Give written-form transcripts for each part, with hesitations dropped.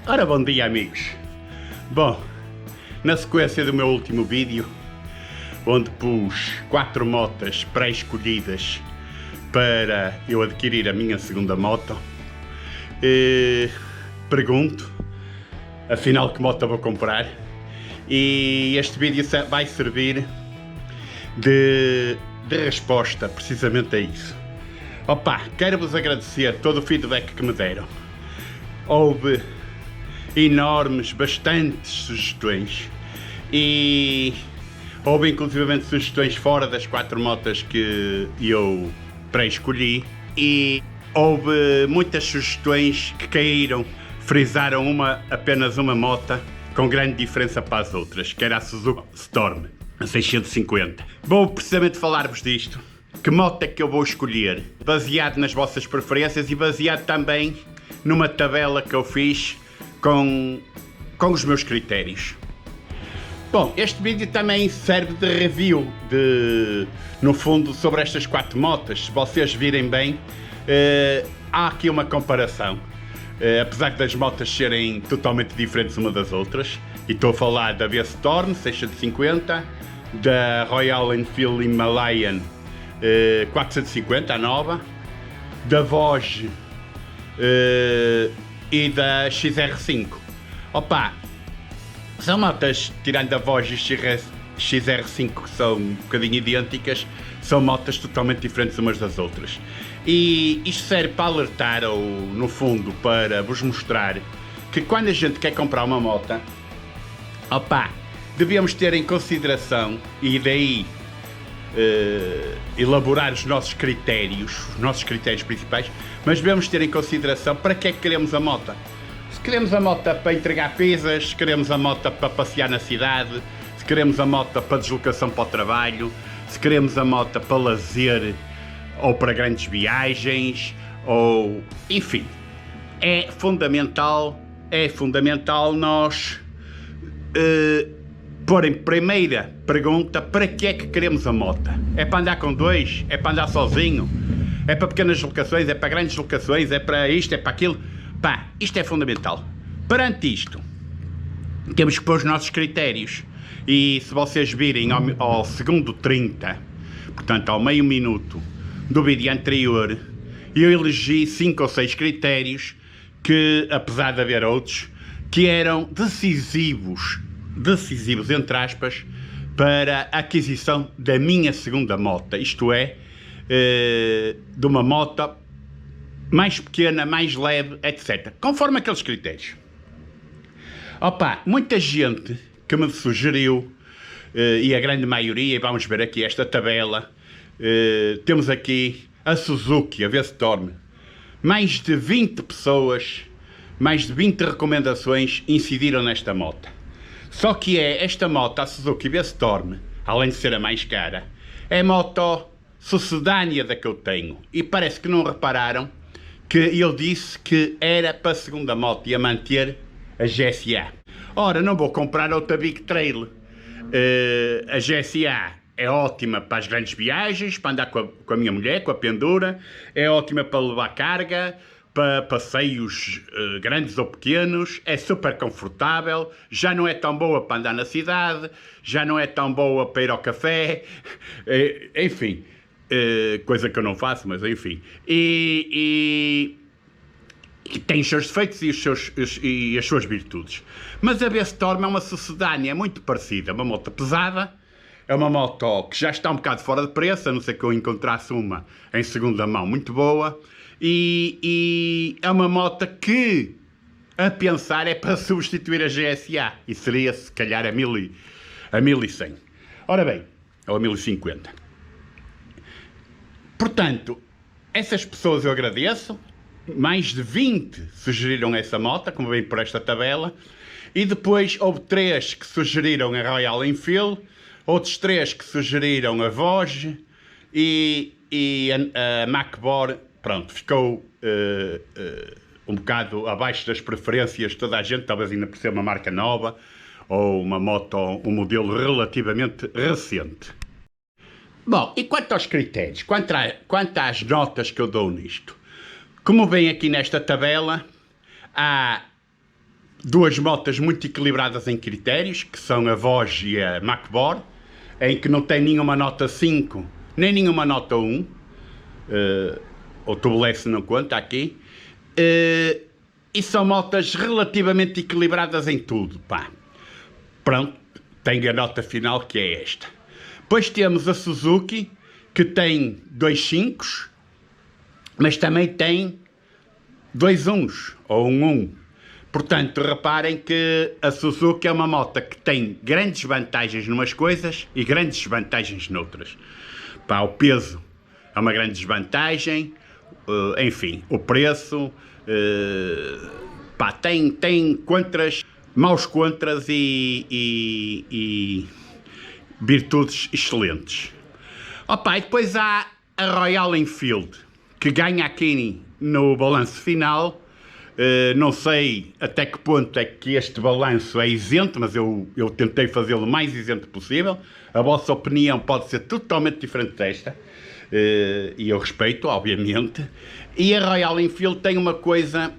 Ora, bom dia, amigos. Bom, na sequência do meu último vídeo, onde pus 4 motas pré-escolhidas para eu adquirir a minha segunda moto, pergunto, afinal, que moto vou comprar? E este vídeo vai servir de resposta precisamente a isso. Opa, quero-vos agradecer todo o feedback que me deram. Houve enormes, bastantes sugestões e houve inclusivamente sugestões fora das 4 motas que eu pré-escolhi e houve muitas sugestões que caíram, frisaram apenas uma moto com grande diferença para as outras, que era a Suzuki Storm, a 650. Vou precisamente falar-vos disto, que moto é que eu vou escolher, baseado nas vossas preferências e baseado também numa tabela que eu fiz com os meus critérios. Bom, este vídeo também serve de review, no fundo, sobre estas 4 motas. Se vocês virem bem, há aqui uma comparação. Apesar das motas serem totalmente diferentes uma das outras, e estou a falar da V-Storm 650, da Royal Enfield Himalayan 450, a nova, da Voge e da XR5. Opa, são motas, tirando a Voge e XR5, que são um bocadinho idênticas, são motas totalmente diferentes umas das outras. E isto serve para alertar, ou no fundo para vos mostrar, que quando a gente quer comprar uma moto, opa, devemos ter em consideração, e daí elaborar os nossos critérios principais, mas devemos ter em consideração para que é que queremos a moto. Se queremos a moto para entregar pizzas, se queremos a moto para passear na cidade, se queremos a moto para deslocação para o trabalho, se queremos a moto para lazer ou para grandes viagens, ou enfim, é fundamental nós pôr em primeira pergunta para que é que queremos a moto. É para andar com dois? É para andar sozinho? É para pequenas locações? É para grandes locações? É para isto? É para aquilo? Pá, isto é fundamental. Perante isto, temos que pôr os nossos critérios. E se vocês virem ao segundo 30, portanto ao meio minuto do vídeo anterior, eu elegi 5 ou 6 critérios que, apesar de haver outros, que eram decisivos entre aspas, para a aquisição da minha segunda moto, isto é, de uma moto mais pequena, mais leve, etc. Conforme aqueles critérios. Opa, muita gente que me sugeriu, e a grande maioria, e vamos ver aqui esta tabela, temos aqui a Suzuki, a V-Storm, mais de 20 pessoas, mais de 20 recomendações incidiram nesta moto. Só que esta moto, a Suzuki V-Storm, além de ser a mais cara, é a moto sucedânea da que eu tenho. E parece que não repararam que eu disse que era para a segunda moto e a manter a GSA. Ora, não vou comprar outra Big Trail. A GSA é ótima para as grandes viagens, para andar com a minha mulher, com a pendura, é ótima para levar carga, para passeios grandes ou pequenos, é super confortável, já não é tão boa para andar na cidade, já não é tão boa para ir ao café, enfim, coisa que eu não faço, mas enfim. E tem os seus defeitos e as suas virtudes. Mas a V-Storm é uma sucedânea, é muito parecida, é uma moto pesada, é uma moto que já está um bocado fora de preço, a não ser que eu encontrasse uma em segunda mão muito boa, e é uma moto que, a pensar, é para substituir a GSA, e seria se calhar a 1100. Ora bem, ou a 1050. Portanto, essas pessoas eu agradeço, mais de 20 sugeriram essa moto, como vem por esta tabela, e depois houve 3 que sugeriram a Royal Enfield, outros 3 que sugeriram a Voge e a Macbor. Pronto, ficou um bocado abaixo das preferências de toda a gente, talvez ainda por ser uma marca nova ou uma moto, um modelo relativamente recente. Bom, e quanto aos critérios, quanto às notas que eu dou nisto? Como vem aqui nesta tabela, há duas motas muito equilibradas em critérios, que são a Voge e a Macbor, em que não tem nenhuma nota 5, nem nenhuma nota 1, o Tubeless não conta aqui, e são motas relativamente equilibradas em tudo, pá. Pronto, tem a nota final que é esta. Depois temos a Suzuki, que tem 2 5, mas também tem 2 1s, ou um 1. Portanto, reparem que a Suzuki é uma moto que tem grandes vantagens numas coisas e grandes desvantagens noutras. Pá, o peso é uma grande desvantagem, enfim, o preço, pá, tem contras, maus contras e virtudes excelentes. Opa, e depois há a Royal Enfield, que ganha aqui no balanço final. Não sei até que ponto é que este balanço é isento, mas eu tentei fazê-lo o mais isento possível. A vossa opinião pode ser totalmente diferente desta, e eu respeito, obviamente. E a Royal Enfield tem uma coisa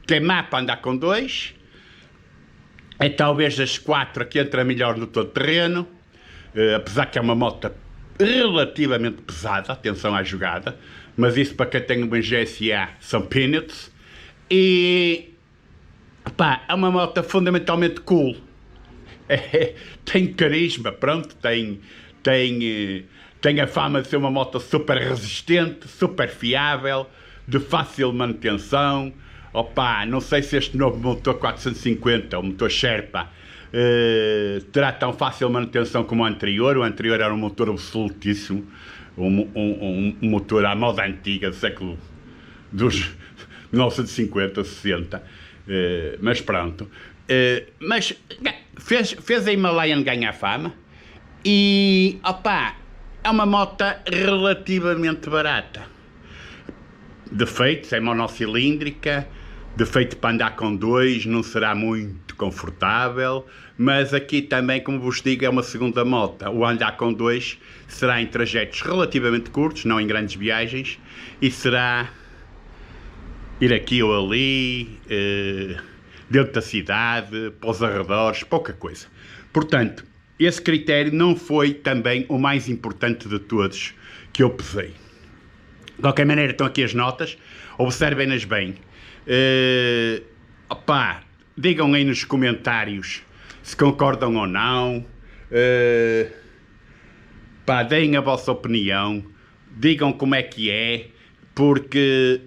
que é má para andar com 2, é talvez das 4 que entra melhor no todo terreno, apesar que é uma moto relativamente pesada, atenção à jogada, mas isso para quem tem uma GSA são peanuts. E pá, é uma moto fundamentalmente cool, tem carisma, pronto, tem a fama de ser uma moto super resistente, super fiável, de fácil manutenção. Opa, não sei se este novo motor 450, o motor Sherpa, terá tão fácil manutenção como o anterior era um motor absolutíssimo, um motor à moda antiga, do século dos 1950, 60, mas pronto. Mas fez a Himalayan ganhar fama e, opá, é uma moto relativamente barata. Defeitos, é monocilíndrica, defeito para andar com 2, não será muito confortável, mas aqui também, como vos digo, é uma segunda moto. O andar com 2 será em trajetos relativamente curtos, não em grandes viagens, e será ir aqui ou ali, dentro da cidade, para os arredores, pouca coisa. Portanto, esse critério não foi também o mais importante de todos que eu pesei. De qualquer maneira, estão aqui as notas, observem-nas bem. Opá, digam aí nos comentários se concordam ou não, pá, deem a vossa opinião, digam como é que é, porque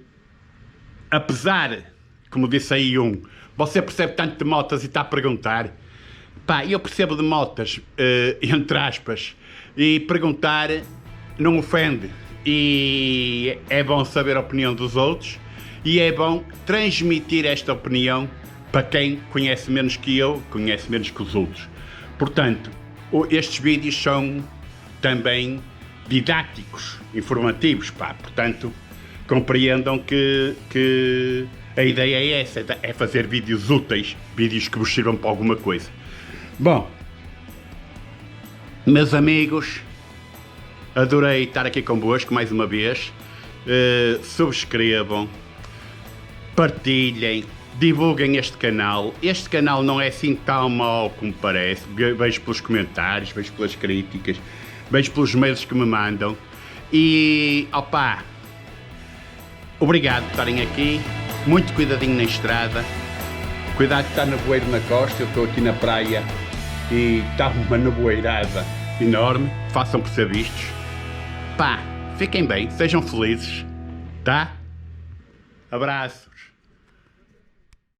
apesar, como disse aí você percebe tanto de motas e está a perguntar, pá, eu percebo de motas, entre aspas, e perguntar não ofende, e é bom saber a opinião dos outros, e é bom transmitir esta opinião para quem conhece menos que eu, conhece menos que os outros. Portanto, estes vídeos são também didáticos, informativos, pá, portanto, compreendam que a ideia é essa, é fazer vídeos úteis, vídeos que vos sirvam para alguma coisa. Bom, meus amigos, adorei estar aqui convosco mais uma vez. Subscrevam, partilhem, divulguem este canal. Este canal não é assim tão mau como parece. Vejo pelos comentários, vejo pelas críticas, vejo pelos mails que me mandam. E, opá, obrigado por estarem aqui. Muito cuidadinho na estrada. Cuidado que está nevoeiro na costa. Eu estou aqui na praia e está uma nevoeirada enorme. Façam por ser vistos. Pá, fiquem bem, sejam felizes, tá? Abraços.